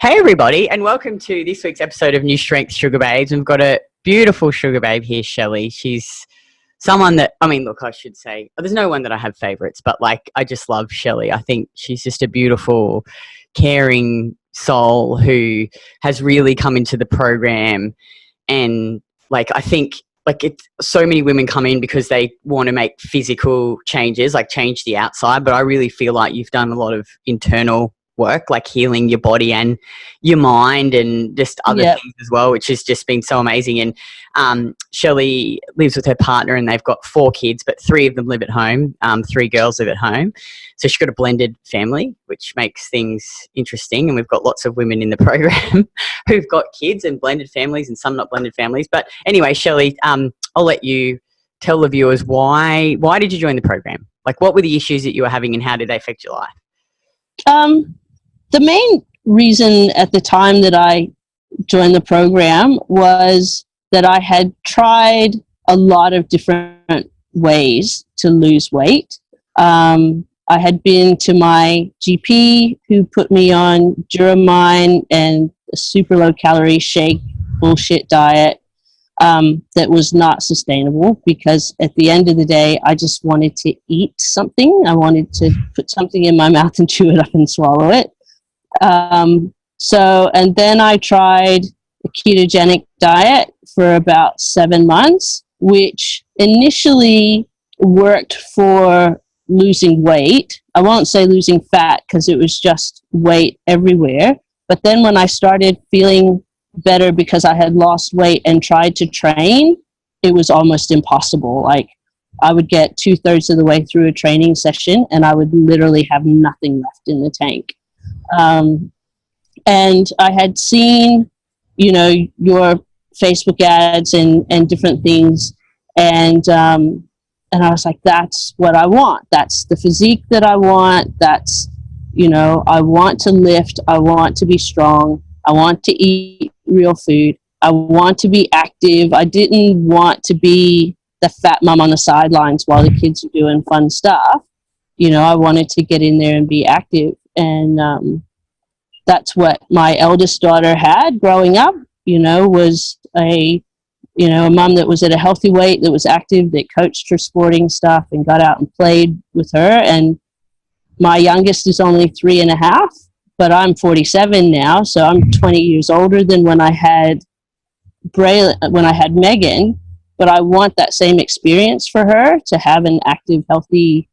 Hey everybody, and welcome to this week's episode of New Strength Sugar Babes. We've got a beautiful sugar babe here, Shelly. She's someone that, I should say, there's no one that I have favourites, but I just love Shelly. I think she's just a beautiful, caring soul who has really come into the program. And I think it's so many women come in because they want to make physical changes, change the outside, but I really feel like you've done a lot of internal work, healing your body and your mind and just other things as well, which has just been so amazing. And Shelly lives with her partner and they've got 4 kids, but 3 of them live at home. 3 girls live at home. So she's got a blended family, which makes things interesting. And we've got lots of women in the program who've got kids and blended families and some not blended families. But anyway, Shelly, I'll let you tell the viewers why did you join the program? What were the issues that you were having and how did they affect your life? The main reason at the time that I joined the program was that I had tried a lot of different ways to lose weight. I had been to my GP who put me on Duramine and a super low calorie shake bullshit diet that was not sustainable, because at the end of the day, I just wanted to eat something. I wanted to put something in my mouth and chew it up and swallow it. And then I tried a ketogenic diet for about 7 months, which initially worked for losing weight. I won't say losing fat because it was just weight everywhere. But then when I started feeling better because I had lost weight and tried to train, it was almost impossible. I would get 2/3 of the way through a training session and I would literally have nothing left in the tank. And I had seen, your Facebook ads and different things. And I was like, that's what I want. That's the physique that I want. That's, I want to lift. I want to be strong. I want to eat real food. I want to be active. I didn't want to be the fat mom on the sidelines while the kids are doing fun stuff. I wanted to get in there and be active. And that's what my eldest daughter had growing up, was a mom that was at a healthy weight, that was active, that coached her sporting stuff and got out and played with her. And my youngest is only 3.5, but I'm 47 now, so I'm 20 years older than when I had Megan. But I want that same experience for her, to have an active, healthy,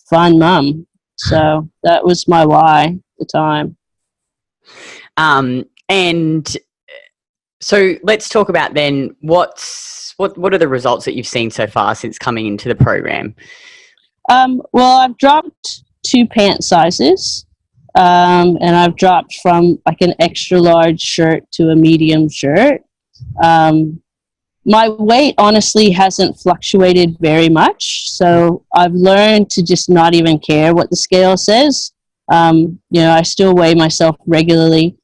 fun mom. So that was my why at the time. And so let's talk about then what are the results that you've seen so far since coming into the program? Well, I've dropped 2 pant sizes, and I've dropped from an extra large shirt to a medium shirt. My weight honestly hasn't fluctuated very much, so I've learned to just not even care what the scale says. I still weigh myself regularly,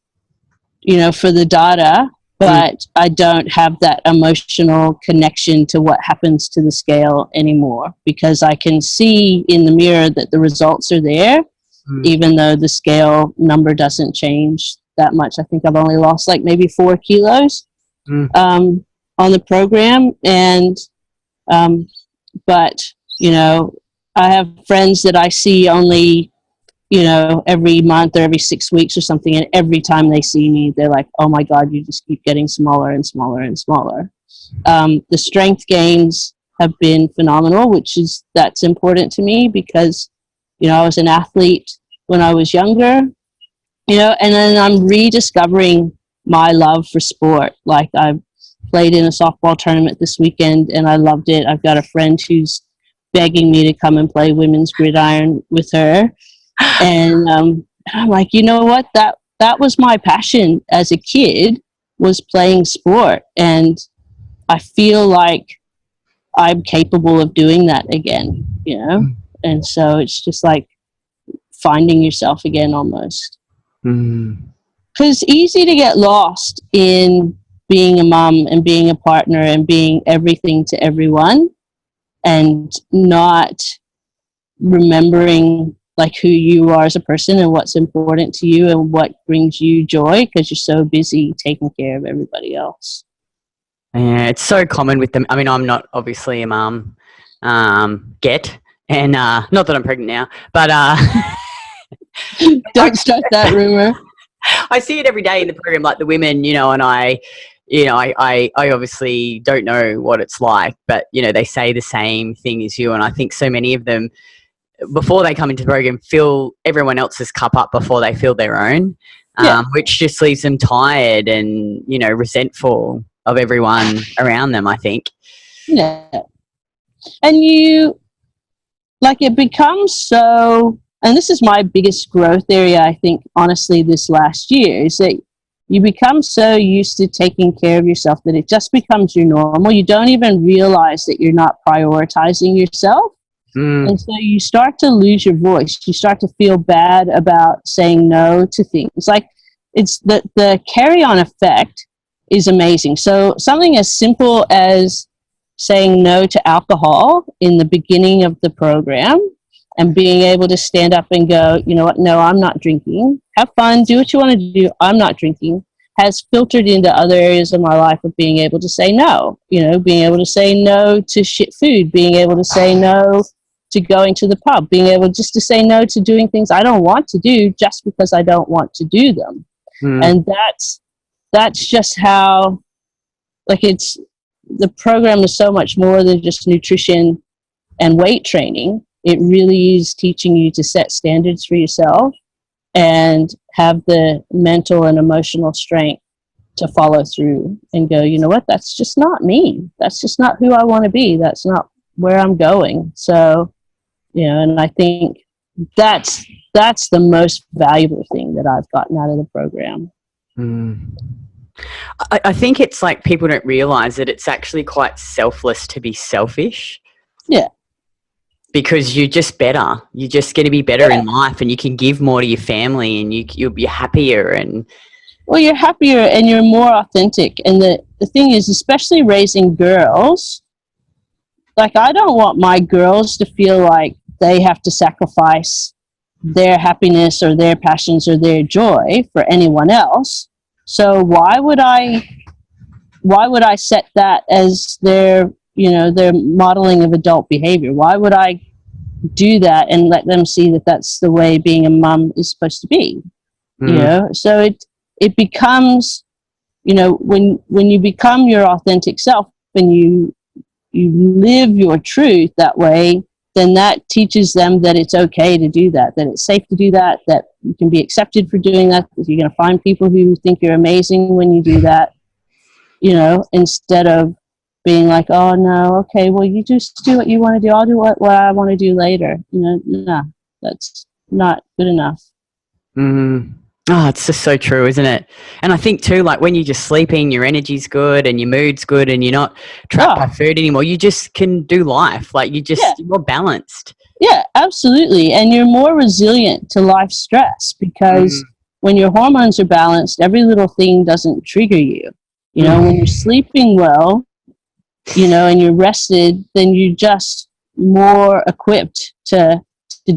for the data, but I don't have that emotional connection to what happens to the scale anymore, because I can see in the mirror that the results are there, even though the scale number doesn't change that much. I think I've only lost maybe 4 kilos on the program. And, but, I have friends that I see only, every month or every 6 weeks or something. And every time they see me, they're like, oh my God, you just keep getting smaller and smaller and smaller. The strength gains have been phenomenal, that's important to me because, I was an athlete when I was younger, and then I'm rediscovering my love for sport. I played in a softball tournament this weekend and I loved it. I've got a friend who's begging me to come and play women's gridiron with her. And I'm like, you know what? That was my passion as a kid, was playing sport. And I feel like I'm capable of doing that again, And so it's just finding yourself again almost. Because it's easy to get lost in being a mom and being a partner and being everything to everyone, and not remembering like who you are as a person and what's important to you and what brings you joy, because you're so busy taking care of everybody else. Yeah, it's so common with them. I mean, I'm not obviously a mum yet, and not that I'm pregnant now, but Don't start that rumor. I see it every day in the program, like the women, and I obviously don't know what it's like, but, they say the same thing as you. And I think so many of them, before they come into the program, fill everyone else's cup up before they fill their own, which just leaves them tired and, resentful of everyone around them, I think. Yeah. And it becomes so, and this is my biggest growth area, I think, honestly, this last year, is that you become so used to taking care of yourself that it just becomes your normal. You don't even realize that you're not prioritizing yourself. And so you start to lose your voice. You start to feel bad about saying no to things. Like, it's the carry-on effect is amazing. So something as simple as saying no to alcohol in the beginning of the program and being able to stand up and go, you know what, no, I'm not drinking. Have fun, do what you want to do, I'm not drinking, has filtered into other areas of my life of being able to say no. Being able to say no to shit food, being able to say no to going to the pub, being able just to say no to doing things I don't want to do just because I don't want to do them. And that's just how, the program is so much more than just nutrition and weight training. It really is teaching you to set standards for yourself and have the mental and emotional strength to follow through and go, you know what, that's just not me. That's just not who I want to be. That's not where I'm going. So, and I think that's the most valuable thing that I've gotten out of the program. I think it's like people don't realize that it's actually quite selfless to be selfish. Yeah. Because you're just better. You're just going to be better in life, and you can give more to your family, and you'll be happier. And well, you're happier and you're more authentic. And the thing is, especially raising girls, like, I don't want my girls to feel like they have to sacrifice their happiness or their passions or their joy for anyone else. So why would I set that as their modeling of adult behavior? Why would I do that and let them see that that's the way being a mom is supposed to be? So it becomes, when you become your authentic self and you live your truth that way, then that teaches them that it's okay to do that it's safe to do that you can be accepted for doing that you're going to find people who think you're amazing when you do that, instead of being like, oh no, okay, well, you just do what you want to do, I'll do what I want to do later. No, that's not good enough. Oh, it's just so true, isn't it? And I think too, like, when you're just sleeping, your energy's good and your mood's good and you're not trapped by food anymore. You just can do life. Like, you're more balanced. Yeah, absolutely. And you're more resilient to life stress because when your hormones are balanced, every little thing doesn't trigger you. When you're sleeping well, and you're rested, then you're just more equipped to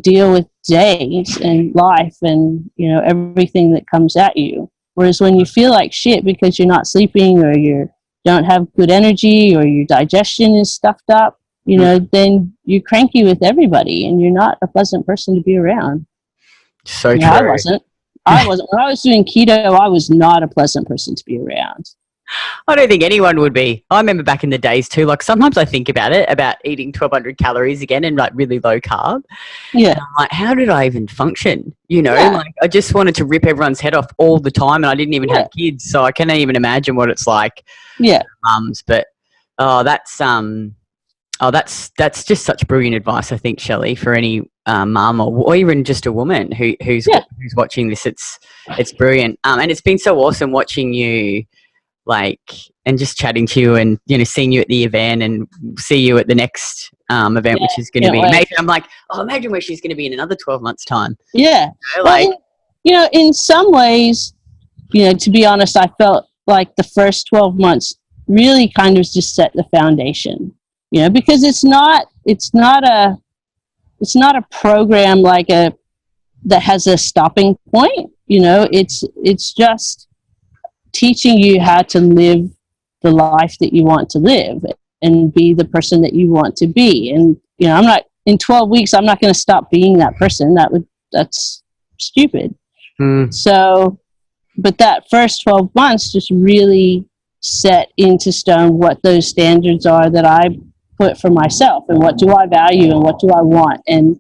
deal with days and life and, everything that comes at you. Whereas when you feel like shit because you're not sleeping or you don't have good energy or your digestion is stuffed up, then you're cranky with everybody and you're not a pleasant person to be around. So true. I wasn't. When I was doing keto, I was not a pleasant person to be around. I don't think anyone would be. I remember back in the days too, like, sometimes I think about eating 1,200 calories again and like really low carb. Yeah. And I'm like, how did I even function? Like, I just wanted to rip everyone's head off all the time and I didn't even have kids. So I can't even imagine what it's like. Yeah. Mums, but that's just such brilliant advice, I think, Shelly, for any mum or even just a woman who's watching this. It's brilliant. And it's been so awesome watching you, and just chatting to you and, seeing you at the event and see you at the next event, which is going to be amazing. I'm like, imagine where she's going to be in another 12 months' time. Yeah. In some ways, to be honest, I felt like the first 12 months really kind of just set the foundation, because it's not a program like a that has a stopping point. You know, it's just teaching you how to live the life that you want to live and be the person that you want to be. And, you know, I'm not, in 12 weeks, I'm not going to stop being that person. That's stupid. So, but that first 12 months just really set into stone what those standards are that I put for myself, and what do I value and what do I want. And,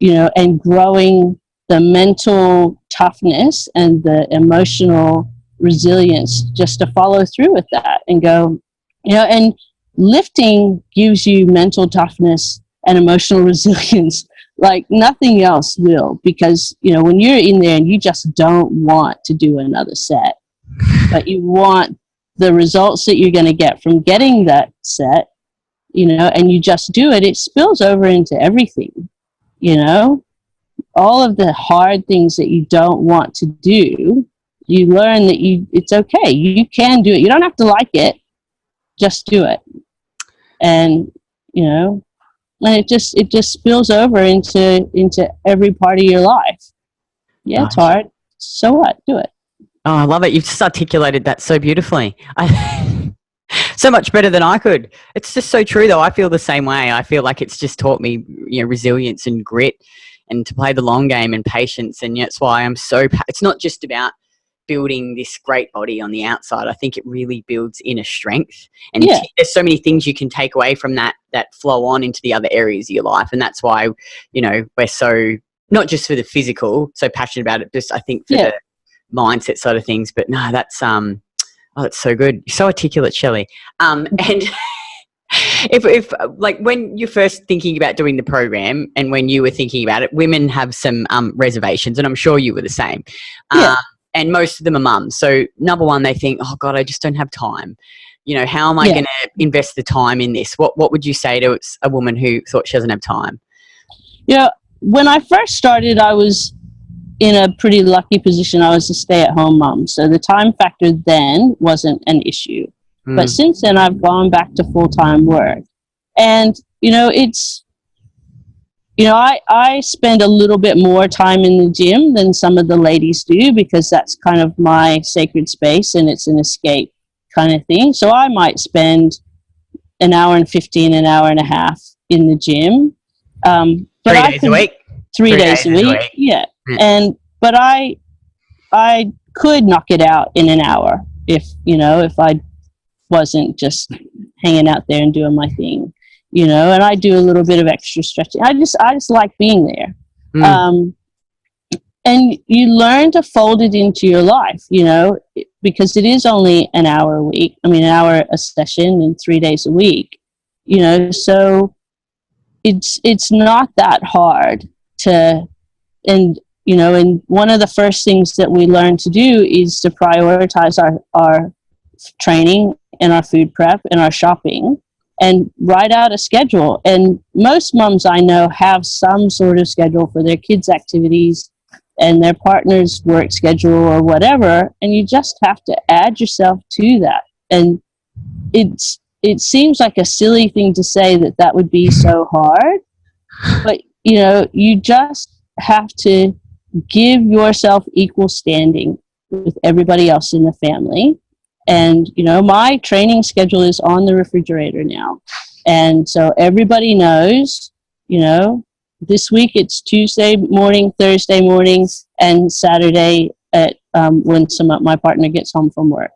you know, and growing the mental toughness and the emotional resilience just to follow through with that and go, you know, and lifting gives you mental toughness and emotional resilience like nothing else will, because, you know, when you're in there and you just don't want to do another set, but you want the results that you're going to get from getting that set, you know, and you just do it, it spills over into everything, you know. All of the hard things that you don't want to do, you learn that it's okay. You can do it. You don't have to like it. Just do it. And, you know, and it just spills over into every part of your life. Yeah, it's hard. So what? Do it. Oh, I love it. You've just articulated that so beautifully. So much better than I could. It's just so true, though. I feel the same way. I feel like it's just taught me, you know, resilience and grit, and to play the long game and patience. And that's why I'm so, it's not just about building this great body on the outside. I think it really builds inner strength. And there's so many things you can take away from that flow on into the other areas of your life. And that's why, you know, we're so, not just for the physical, so passionate about it, just I think for the mindset side of things. But no, that's, oh, it's so good. You're so articulate, Shelly. And if like when you're first thinking about doing the program and when you were thinking about it, women have some reservations, and I'm sure you were the same. And most of them are mums. So number one, they think, oh God, I just don't have time. You know, how am I going to invest the time in this? What would you say to a woman who thought she doesn't have time? You know, when I first started, I was in a pretty lucky position. I was a stay-at-home mom. So the time factor then wasn't an issue. But since then, I've gone back to full-time work. And, you know, it's, you know, I spend a little bit more time in the gym than some of the ladies do, because that's kind of my sacred space and it's an escape kind of thing. So I might spend an hour and 15, an hour and a half in the gym. But 3 days a week? 3 days a week, yeah. But I could knock it out in an hour if, you know, if I wasn't just hanging out there and doing my thing, you know. And I do a little bit of extra stretching. I just like being there. And you learn to fold it into your life, you know, because it is only an hour a week. I mean, an hour a session and 3 days a week, you know. So it's not that hard to, and, you know, and one of the first things that we learn to do is to prioritize our training and our food prep and our shopping, and write out a schedule. And most moms I know have some sort of schedule for their kids' activities and their partner's work schedule or whatever, and you just have to add yourself to that. And it seems like a silly thing to say that would be so hard, but, you know, you just have to give yourself equal standing with everybody else in the family. And, you know, my training schedule is on the refrigerator now. And so everybody knows, you know, this week it's Tuesday morning, Thursday morning, and Saturday at when my partner gets home from work.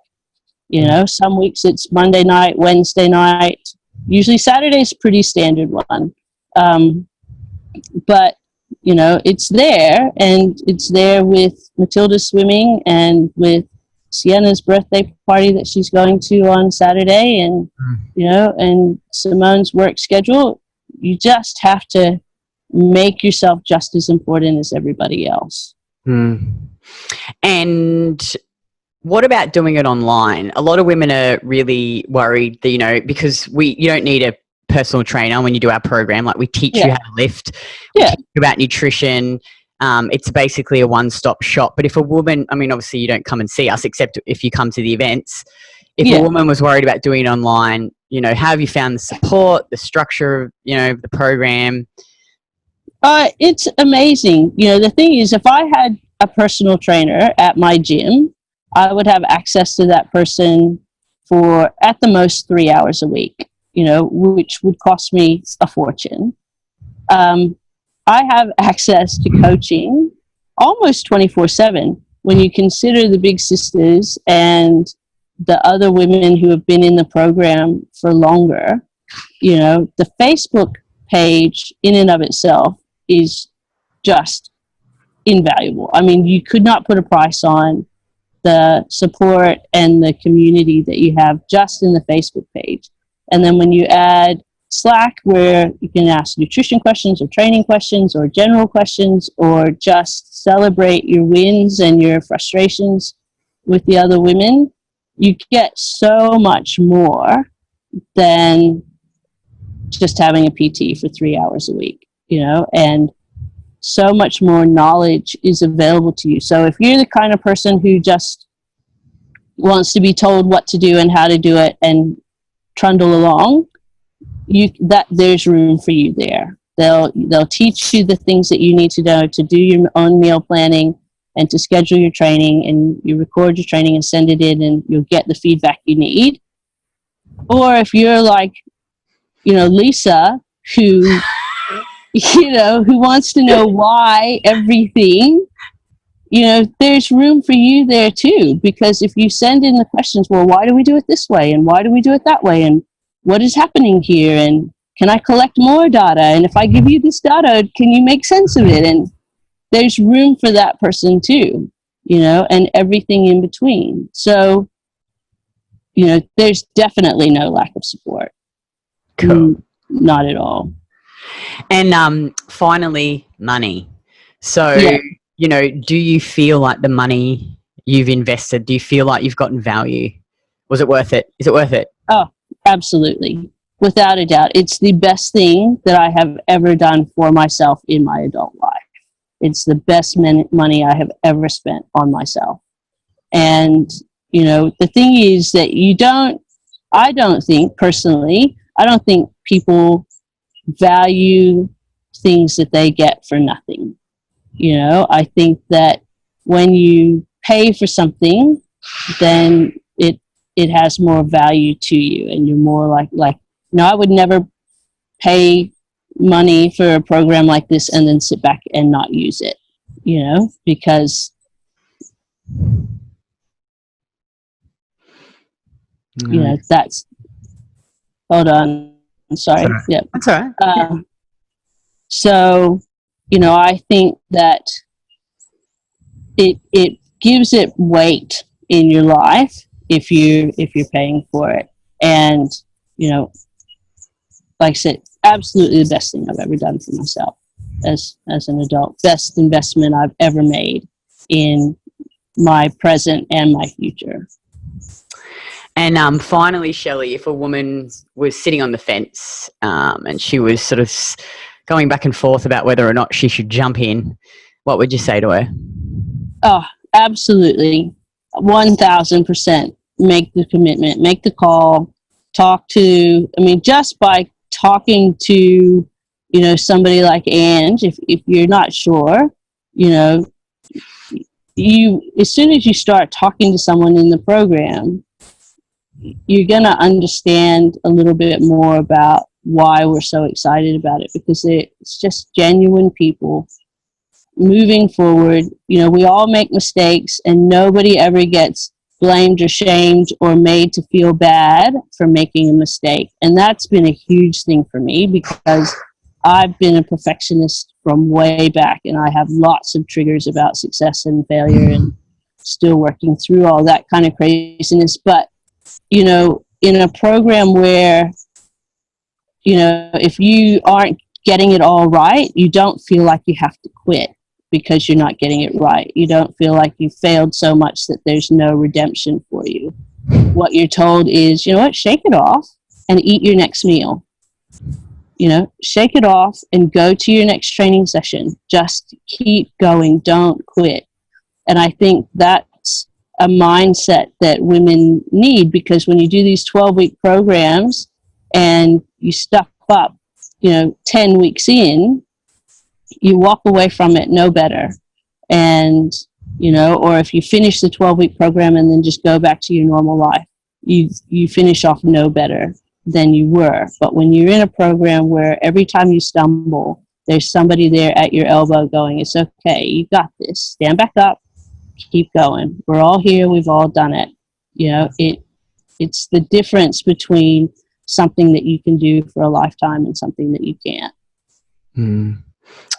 You know, some weeks it's Monday night, Wednesday night. Usually Saturday's a pretty standard one. But, you know, it's there, and it's there with Matilda's swimming and with Sienna's birthday party that she's going to on Saturday, and, you know, and Simone's work schedule. You just have to make yourself just as important as everybody else. And what about doing it online? A lot of women are really worried that, you know, because you don't need a personal trainer when you do our program. Like, we teach you how to lift, we teach you about nutrition. It's basically a one-stop shop. But if a woman, I mean, obviously you don't come and see us except if you come to the events. If a woman was worried about doing it online, you know, how have you found the support, the structure of, you know, the program? It's amazing. You know, the thing is, if I had a personal trainer at my gym, I would have access to that person for at the most 3 hours a week, you know, which would cost me a fortune. I have access to coaching almost 24/7 when you consider the big sisters and the other women who have been in the program for longer. You know, the Facebook page in and of itself is just invaluable. I mean, you could not put a price on the support and the community that you have just in the Facebook page. And then when you add Slack, where you can ask nutrition questions or training questions or general questions, or just celebrate your wins and your frustrations with the other women, you get so much more than just having a PT for 3 hours a week, you know, and so much more knowledge is available to you. So if you're the kind of person who just wants to be told what to do and how to do it and trundle along, there's room for you there. They'll teach you the things that you need to know to do your own meal planning and to schedule your training, and you record your training and send it in, and you'll get the feedback you need. Or if you're like, you know, Lisa, who you know, who wants to know why everything, you know, there's room for you there too. Because if you send in the questions, well, why do we do it this way? And why do we do it that way? And what is happening here? And can I collect more data? And if I give you this data, can you make sense of it? And there's room for that person too, you know, and everything in between. So, you know, there's definitely no lack of support. Cool. Not at all. And finally, money. So, Yeah. you know, do you feel like the money you've invested, do you feel like you've gotten value? Was it worth it? Is it worth it? Oh, absolutely. Without a doubt. It's the best thing that I have ever done for myself in my adult life. It's the best money I have ever spent on myself. And, you know, the thing is that I don't think personally, I don't think people value things that they get for nothing. You know, I think that when you pay for something, then it has more value to you, and you're more like, you know, I would never pay money for a program like this and then sit back and not use it, you know, because you know, that's, hold on, I'm sorry. Yeah, that's all right. So, you know, I think that it gives it weight in your life if you're paying for it. And, you know, like I said, absolutely the best thing I've ever done for myself as an adult. Best investment I've ever made in my present and my future. And finally, Shelly, if a woman was sitting on the fence and she was sort of going back and forth about whether or not she should jump in, what would you say to her? Oh, absolutely. 1,000% make the commitment, make the call, just by talking to, you know, somebody like Ange, if you're not sure, you know, as soon as you start talking to someone in the program, you're going to understand a little bit more about why we're so excited about it, because it's just genuine people moving forward. You know, we all make mistakes, and nobody ever gets blamed or shamed or made to feel bad for making a mistake. And that's been a huge thing for me, because I've been a perfectionist from way back, and I have lots of triggers about success and failure, and still working through all that kind of craziness. But, you know, in a program where, you know, if you aren't getting it all right, you don't feel like you have to quit because you're not getting it right. You don't feel like you failed so much that there's no redemption for you. What you're told is, you know what, shake it off and eat your next meal. You know, shake it off and go to your next training session. Just keep going. Don't quit. And I think that's a mindset that women need, because when you do these 12-week programs and you stuff up, you know, 10 weeks in, you walk away from it no better. And, you know, or if you finish the 12-week program and then just go back to your normal life, you finish off no better than you were. But when you're in a program where every time you stumble, there's somebody there at your elbow going, it's okay, you got this, stand back up, keep going. We're all here, we've all done it. You know, it's the difference between something that you can do for a lifetime and something that you can't.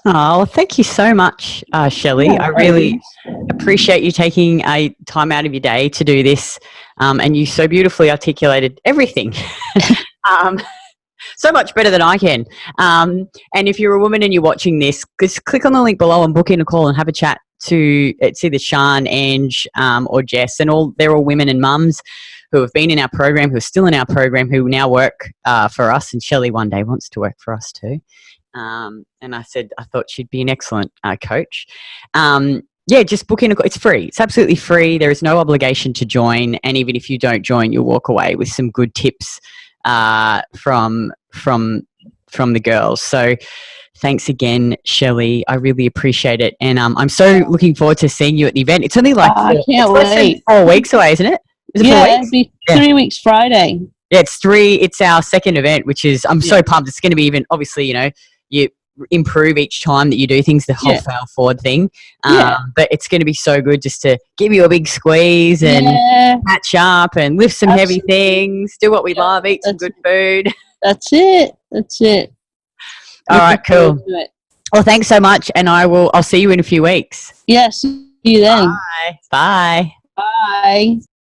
Oh, well, thank you so much, Shelly. I really appreciate you taking a time out of your day to do this, and you so beautifully articulated everything. So much better than I can. And if you're a woman and you're watching this, just click on the link below and book in a call and have a chat to, it's either Sian, Ange, or Jess, and they're all women and mums who have been in our program, who are still in our program, who now work for us. And Shelly one day wants to work for us too. And I said I thought she'd be an excellent coach. Yeah, just book in. It's free. It's absolutely free. There is no obligation to join. And even if you don't join, you'll walk away with some good tips from the girls. So thanks again, Shelly. I really appreciate it. And I'm so looking forward to seeing you at the event. It's only like I can't wait. 4 weeks away, isn't it? Is it 4 weeks? It'd be 3 weeks Friday. Yeah, it's our second event, which is, I'm so pumped. It's going to be even, obviously, you know, you improve each time that you do things, the whole fail forward thing. But it's going to be so good just to give you a big squeeze and catch up and lift some heavy things, do what we love, eat some good food. That's it. All right, cool. Well, thanks so much. And I'll see you in a few weeks. Yeah, see you then. Bye. Bye.